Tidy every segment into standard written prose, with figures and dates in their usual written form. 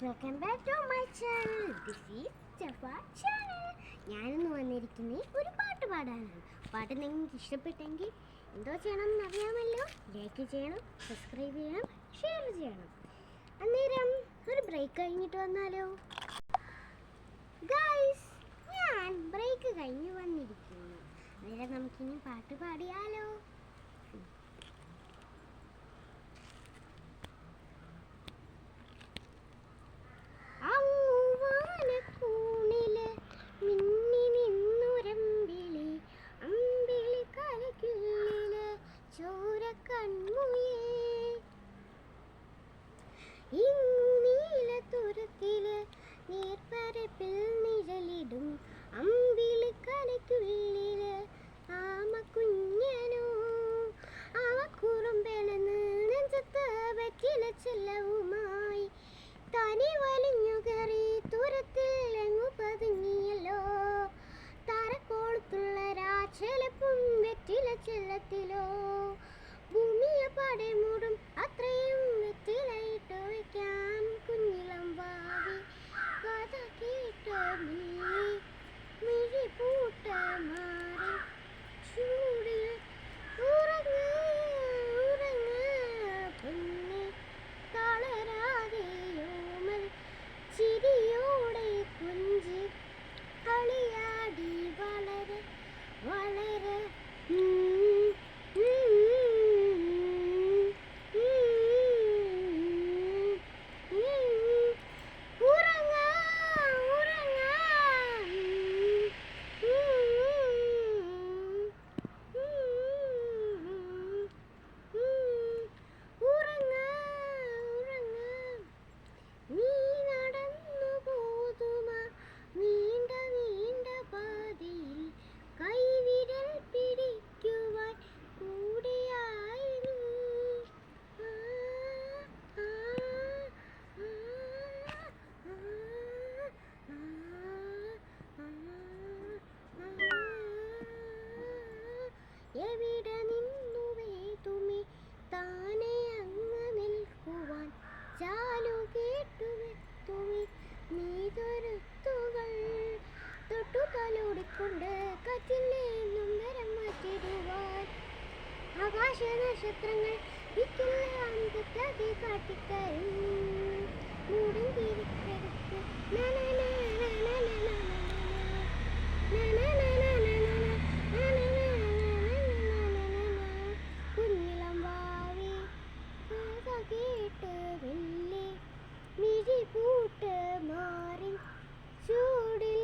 Welcome back to my channel. This is Jafa channel. ഞാനിന്ന് വന്നിരിക്കുന്നത് ഒരു പാട്ട് പാടാനാണ്. പാട്ട് നിങ്ങൾക്ക് ഇഷ്ടപ്പെട്ടെങ്കിൽ എന്തോ ചെയ്യണമെന്ന് അറിയാമല്ലോ. ലൈക്ക് ചെയ്യണം, സബ്സ്ക്രൈബ് ചെയ്യണം, ഷെയർ ചെയ്യണം. അന്നേരം ഒരു ബ്രേക്ക് കഴിഞ്ഞിട്ട് വന്നാലോ ഗൈസ്? ഞാൻ ബ്രേക്ക് കഴിഞ്ഞ് വന്നിരിക്കുന്നു. അന്നേരം നമുക്കിനി പാട്ട് പാടിയാലോ? നീലത്തുരത്തില് നീർപ്പരപ്പിൽ നിഴലിടും അമ്പിളിക്കലയ്ക്കുള്ളില് ആമക്കുഞ്ഞനോ അവ കുറുമ്പെണെന്ന് നെഞ്ചത്ത് വെറ്റില ചെല്ലവുമായി തനി വലിഞ്ഞു കയറി തുരത്തിൽ എങ്ങു പതുങ്ങിയല്ലോ. തരക്കോളത്തുള്ള രാച്ചെലപ്പും വെറ്റില ചെല്ലത്തിലോ. ഭൂമിയെ പടമുടും അത്രയും വെറ്റിലയിട്ട് വയ്ക്കാം കുഞ്ഞിളം ഭാവി. കഥ കേട്ട മിഴി പൂട്ട മാറി ചൂടിൽ ഉറങ്ങ ഉറങ്ങ പൊന്നെ തളരാതെയോമൽ ചിരിയോടെ കുഞ്ചി കളിയാടി വളരെ വളരെ എവിടെ നിന്നുവേതുമി താനെ അങ്ങ് നിൽക്കുവാൻ ചാലു കേട്ടുവെത്തുമി നീതൊരുത്തുകൾ തൊട്ടു തലോടിക്കൊണ്ട് കാറ്റിൽ നിന്നും നിറം മാറ്റിടുവാൻ ആകാശ നക്ഷത്രങ്ങൾ വിക്കെല്ലാം തെറ്റാതെ കാട്ടിത്തരും മൂടും തിരിക്കെടുത്ത് കേട്ട് വെള്ളി മിഴി പൂട്ട് മാറി ചൂടിൽ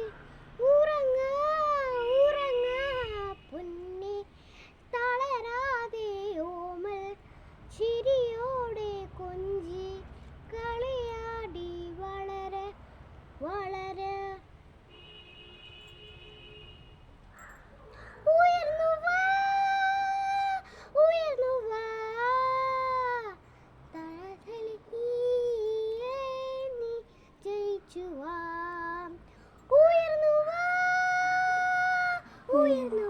ഉറങ്ങ ഉറങ്ങ പൊന്നെ തളരാതെ ഓമൽ ചിരിയോടെ കൊഞ്ചി കളിയാടി വളരെ വളരെ ഉയർന്നു വാ ഉയർന്നു വാ നീ ജയിച്ചു വാ ഉയർന്നു വാ ഉയർന്നു